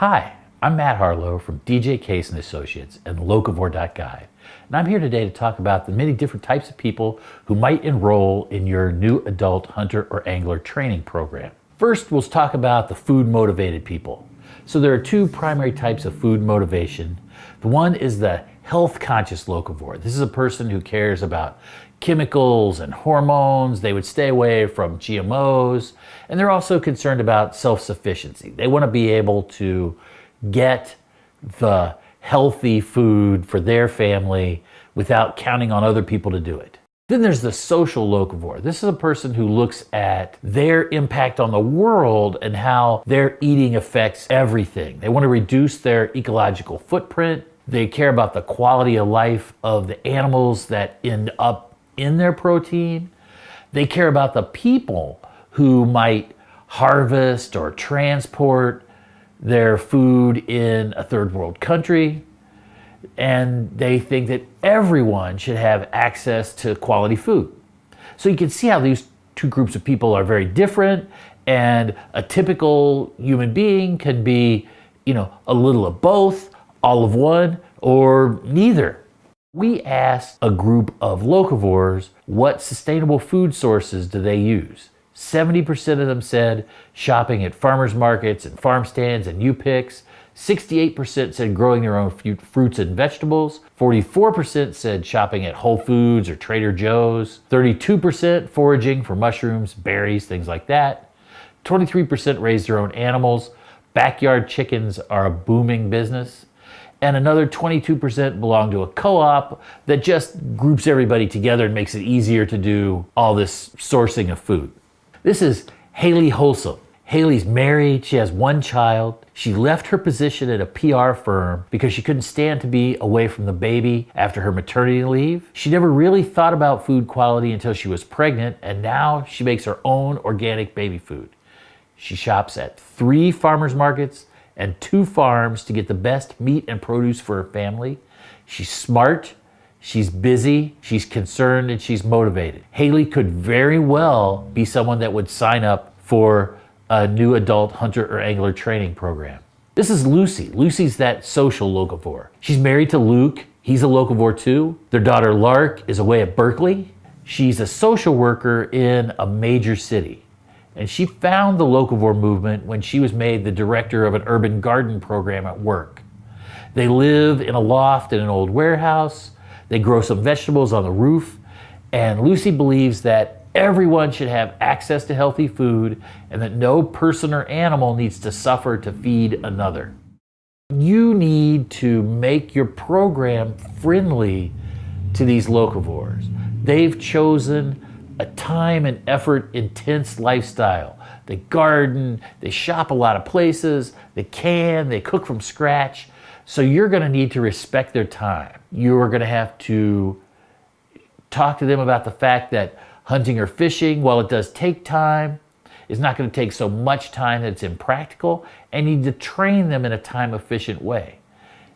Hi, I'm Matt Harlow from DJ Case & Associates and Locavore.Guide, and I'm here today to talk about the many different types of people who might enroll in your new adult hunter or angler training program. First, we'll talk about the food-motivated people. So there are two primary types of food motivation. The one is the health-conscious locavore. This is a person who cares about chemicals and hormones. They would stay away from GMOs, and they're also concerned about self-sufficiency. They want to be able to get the healthy food for their family without counting on other people to do it. Then there's the social locavore. This is a person who looks at their impact on the world and how their eating affects everything. They want to reduce their ecological footprint. They care about the quality of life of the animals that end up in their protein. They care about the people who might harvest or transport their food in a third world country. And they think that everyone should have access to quality food. So you can see how these two groups of people are very different, and a typical human being can be, a little of both, all of one, or neither. We asked a group of locavores what sustainable food sources do they use. 70% of them said shopping at farmers markets and farm stands and U-Picks. 68% said growing their own fruits and vegetables. 44% said shopping at Whole Foods or Trader Joe's. 32% foraging for mushrooms, berries, things like that. 23% raised their own animals. Backyard chickens are a booming business. And another 22% belong to a co-op that just groups everybody together and makes it easier to do all this sourcing of food. This is Haley Wholesome. Haley's married, she has one child. She left her position at a PR firm because she couldn't stand to be away from the baby after her maternity leave. She never really thought about food quality until she was pregnant, and now she makes her own organic baby food. She shops at 3 farmers markets and 2 farms to get the best meat and produce for her family. She's smart, she's busy, she's concerned, and she's motivated. Haley could very well be someone that would sign up for a new adult hunter or angler training program. This is Lucy. Lucy's that social locavore. She's married to Luke. He's a locavore too. Their daughter Lark is away at Berkeley. She's a social worker in a major city. And she found the locavore movement when she was made the director of an urban garden program at work. They live in a loft in an old warehouse. They grow some vegetables on the roof. And Lucy believes that everyone should have access to healthy food and that no person or animal needs to suffer to feed another. You need to make your program friendly to these locavores. They've chosen a time and effort intense lifestyle. They garden, they shop a lot of places, they cook from scratch. So you're going to need to respect their time. You're going to have to talk to them about the fact that hunting or fishing, while it does take time, is not going to take so much time that it's impractical, and you need to train them in a time-efficient way.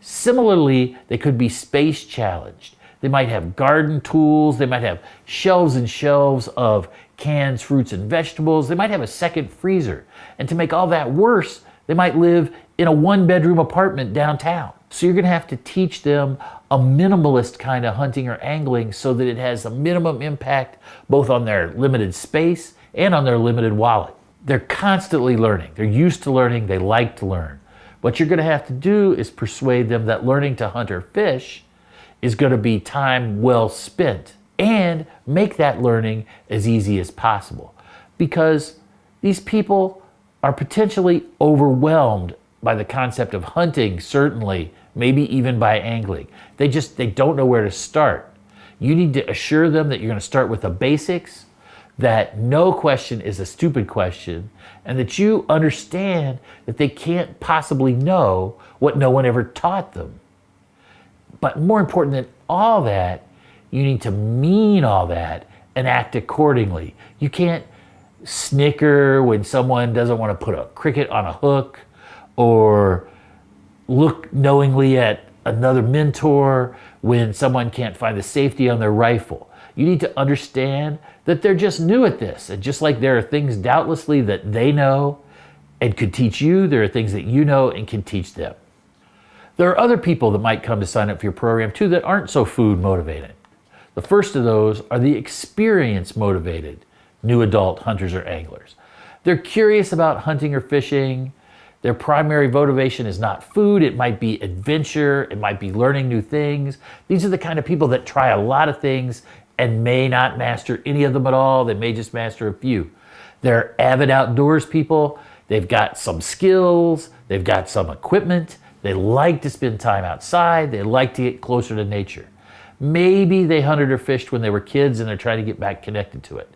Similarly, they could be space challenged. They might have garden tools, they might have shelves and shelves of cans, fruits, and vegetables. They might have a second freezer. And to make all that worse, they might live in a 1-bedroom apartment downtown. So you're going to have to teach them a minimalist kind of hunting or angling so that it has a minimum impact both on their limited space and on their limited wallet. They're constantly learning. They're used to learning. They like to learn. What you're going to have to do is persuade them that learning to hunt or fish is going to be time well spent, and make that learning as easy as possible, because these people are potentially overwhelmed by the concept of hunting, certainly, maybe even by angling. They don't know where to start. You need to assure them that you're going to start with the basics, that no question is a stupid question, and that you understand that they can't possibly know what no one ever taught them. But more important than all that, you need to mean all that and act accordingly. You can't snicker when someone doesn't want to put a cricket on a hook, or look knowingly at another mentor when someone can't find the safety on their rifle. You need to understand that they're just new at this. And just like there are things doubtlessly that they know and could teach you. There are things that you know and can teach them. There are other people that might come to sign up for your program too that aren't so food motivated. The first of those are the experience motivated new adult hunters or anglers. They're curious about hunting or fishing. Their primary motivation is not food. It might be adventure. It might be learning new things. These are the kind of people that try a lot of things and may not master any of them at all. They may just master a few. They're avid outdoors people. They've got some skills. They've got some equipment. They like to spend time outside. They like to get closer to nature. Maybe they hunted or fished when they were kids and they're trying to get back connected to it.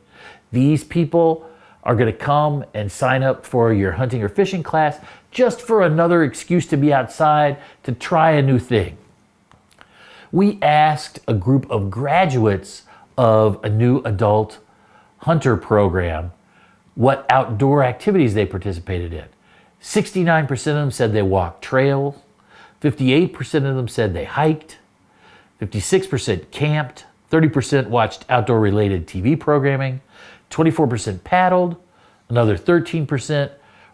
These people are going to come and sign up for your hunting or fishing class just for another excuse to be outside, to try a new thing. We asked a group of graduates of a new adult hunter program what outdoor activities they participated in. 69% of them said they walked trails. 58% of them said they hiked. 56% camped. 30% watched outdoor-related TV programming. 24% paddled. Another 13%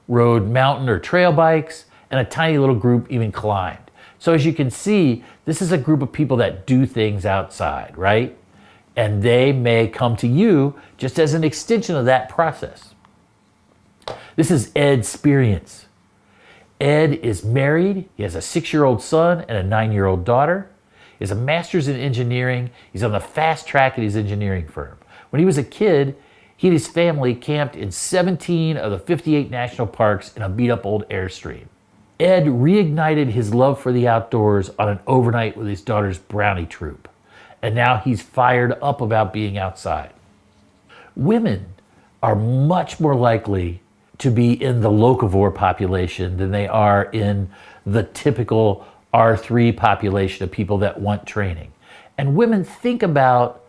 rode mountain or trail bikes. And a tiny little group even climbed. So as you can see, this is a group of people that do things outside, right? And they may come to you just as an extension of that process. This is Ed's experience. Ed is married. He has a 6-year-old son and a 9-year-old daughter. He has a master's in engineering. He's on the fast track at his engineering firm. When he was a kid, he and his family camped in 17 of the 58 national parks in a beat-up old Airstream. Ed reignited his love for the outdoors on an overnight with his daughter's brownie troop. And now he's fired up about being outside. Women are much more likely to be in the locavore population than they are in the typical R3 population of people that want training. And women think about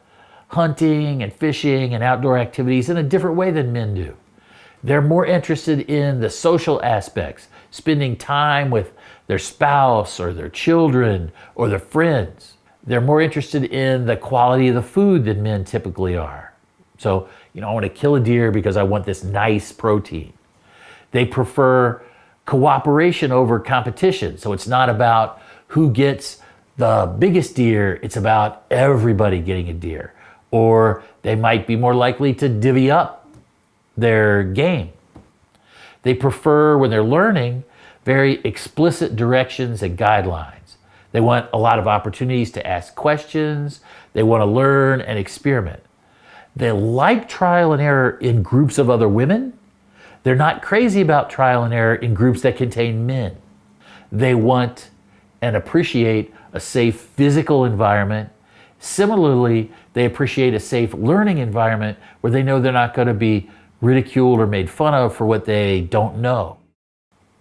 hunting and fishing and outdoor activities in a different way than men do. They're more interested in the social aspects, spending time with their spouse or their children or their friends. They're more interested in the quality of the food than men typically are. So, I want to kill a deer because I want this nice protein. They prefer cooperation over competition. So it's not about who gets the biggest deer, it's about everybody getting a deer. Or they might be more likely to divvy up their game. They prefer, when they're learning, very explicit directions and guidelines. They want a lot of opportunities to ask questions. They want to learn and experiment. They like trial and error in groups of other women. They're not crazy about trial and error in groups that contain men. They want and appreciate a safe physical environment. Similarly, they appreciate a safe learning environment where they know they're not going to be ridiculed or made fun of for what they don't know.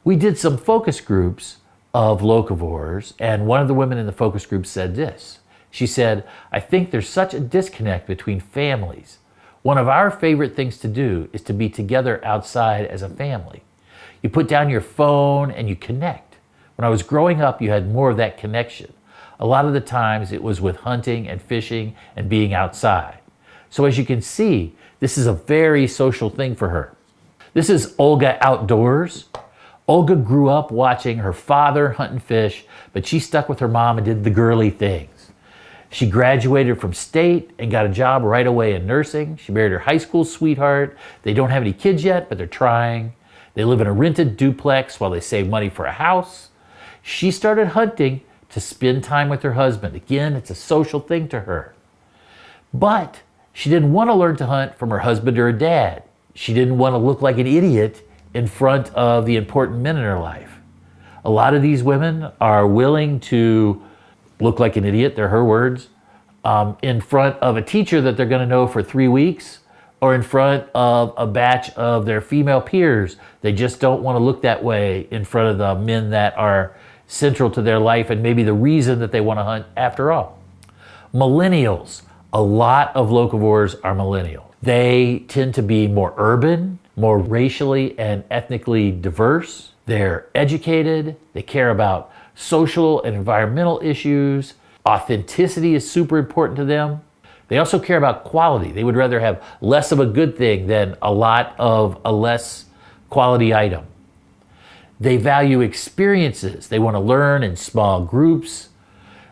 We did some focus groups of locavores, and one of the women in the focus group said this. She said, "I think there's such a disconnect between families. One of our favorite things to do is to be together outside as a family. You put down your phone and you connect. When I was growing up, you had more of that connection. A lot of the times it was with hunting and fishing and being outside." So as you can see, this is a very social thing for her. This is Olga Outdoors. Olga grew up watching her father hunt and fish, but she stuck with her mom and did the girly things. She graduated from state and got a job right away in nursing. She married her high school sweetheart. They don't have any kids yet, but they're trying. They live in a rented duplex while they save money for a house. She started hunting to spend time with her husband. Again, it's a social thing to her. But she didn't want to learn to hunt from her husband or her dad. She didn't want to look like an idiot in front of the important men in her life. A lot of these women are willing to look like an idiot, they're her words, in front of a teacher that they're going to know for 3 weeks, or in front of a batch of their female peers. They just don't want to look that way in front of the men that are central to their life and maybe the reason that they want to hunt after all. Millennials. A lot of locavores are millennials. They tend to be more urban, more racially and ethnically diverse. They're educated. They care about social and environmental issues. Authenticity is super important to them. They also care about quality. They would rather have less of a good thing than a lot of a less quality item. They value experiences. They want to learn in small groups.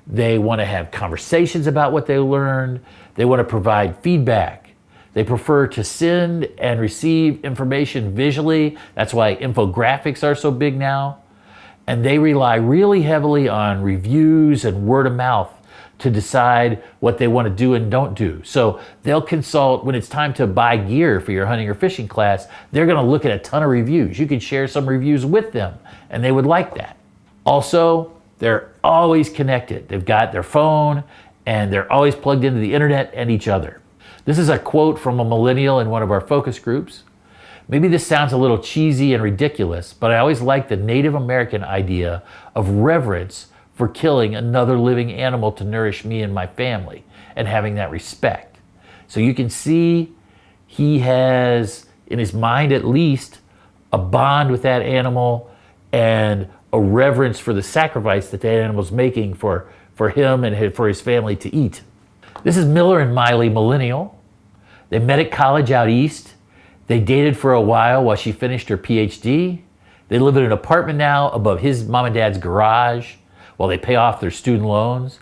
They want to have conversations about what they learned. They want to provide feedback. They prefer to send and receive information visually. That's why infographics are so big now. And they rely really heavily on reviews and word of mouth to decide what they want to do and don't do. So they'll consult when it's time to buy gear for your hunting or fishing class. They're going to look at a ton of reviews. You can share some reviews with them, and they would like that. Also, they're always connected. They've got their phone, and they're always plugged into the internet and each other. This is a quote from a millennial in one of our focus groups. Maybe this sounds a little cheesy and ridiculous, but I always like the Native American idea of reverence for killing another living animal to nourish me and my family, and having that respect. So you can see he has, in his mind at least, a bond with that animal and a reverence for the sacrifice that animal's making for him and for his family to eat. This is Miller and Miley, millennial. They met at college out east. They dated for a while she finished her PhD. They live in an apartment now above his mom and dad's garage while they pay off their student loans.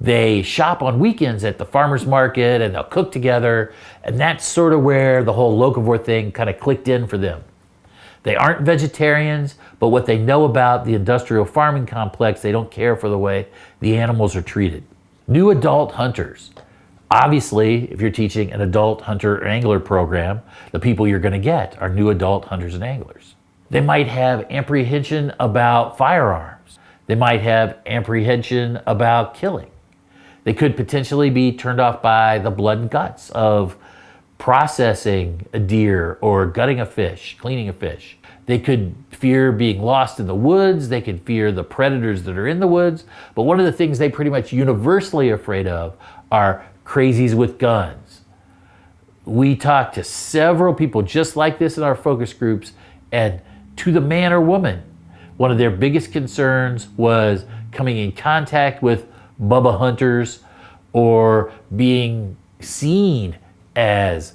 They shop on weekends at the farmer's market, and they'll cook together. And that's sort of where the whole Locavore thing kind of clicked in for them. They aren't vegetarians, but what they know about the industrial farming complex, they don't care for the way the animals are treated. New adult hunters. Obviously, if you're teaching an adult hunter or angler program, the people you're going to get are new adult hunters and anglers. They might have apprehension about firearms. They might have apprehension about killing. They could potentially be turned off by the blood and guts of processing a deer or gutting a fish, cleaning a fish. They could fear being lost in the woods. They could fear the predators that are in the woods. But one of the things they pretty much universally afraid of are crazies with guns. We talked to several people just like this in our focus groups, and to the man or woman, one of their biggest concerns was coming in contact with Bubba hunters or being seen as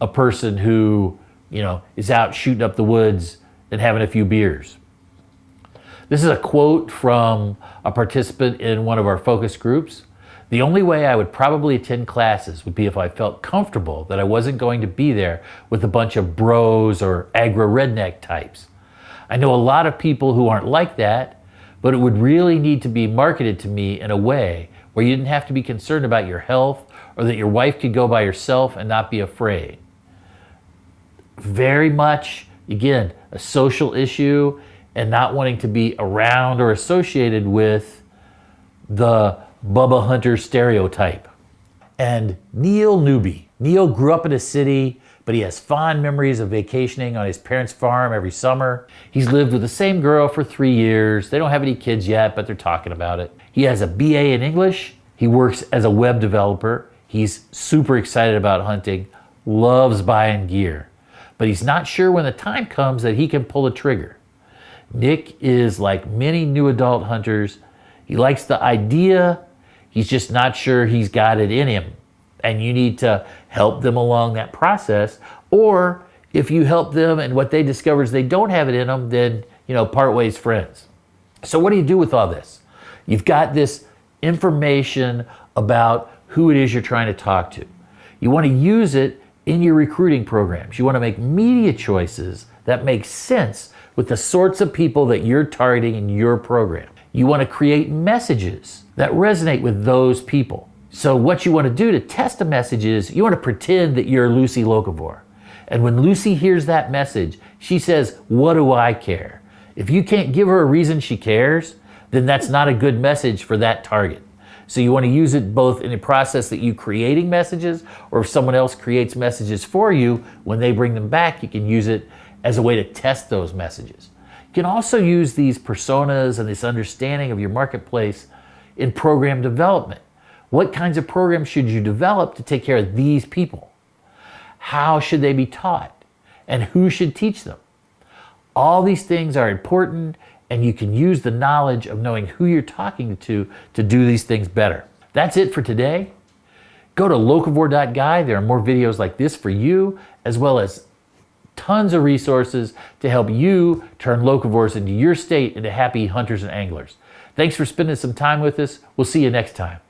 a person who, is out shooting up the woods and having a few beers. This is a quote from a participant in one of our focus groups. The only way I would probably attend classes would be if I felt comfortable that I wasn't going to be there with a bunch of bros or agro-redneck types. I know a lot of people who aren't like that, but it would really need to be marketed to me in a way where you didn't have to be concerned about your health, or that your wife could go by herself and not be afraid. Very much, again, a social issue, and not wanting to be around or associated with the Bubba hunter stereotype. And Neil Newby. Neil grew up in a city, but he has fond memories of vacationing on his parents' farm every summer. He's lived with the same girl for 3 years. They don't have any kids yet, but they're talking about it. He has a BA in English. He works as a web developer. He's super excited about hunting, loves buying gear, but he's not sure when the time comes that he can pull the trigger. Nick is like many new adult hunters. He likes the idea. He's just not sure he's got it in him. And you need to help them along that process. Or if you help them and what they discover is they don't have it in them, then, part ways friends. So what do you do with all this? You've got this information about who it is you're trying to talk to. You want to use it in your recruiting programs. You want to make media choices that make sense with the sorts of people that you're targeting in your program. You want to create messages that resonate with those people. So what you want to do to test a message is you want to pretend that you're Lucy Locavore. And when Lucy hears that message, she says, "What do I care?" If you can't give her a reason she cares, then that's not a good message for that target. So you want to use it both in the process that you creating messages, or if someone else creates messages for you, when they bring them back, you can use it as a way to test those messages. You can also use these personas and this understanding of your marketplace in program development. What kinds of programs should you develop to take care of these people? How should they be taught? And who should teach them? All these things are important, and you can use the knowledge of knowing who you're talking to do these things better. That's it for today. Go to Locavore.Guide. There are more videos like this for you, as well as tons of resources to help you turn locavores into your state into happy hunters and anglers. Thanks for spending some time with us. We'll see you next time.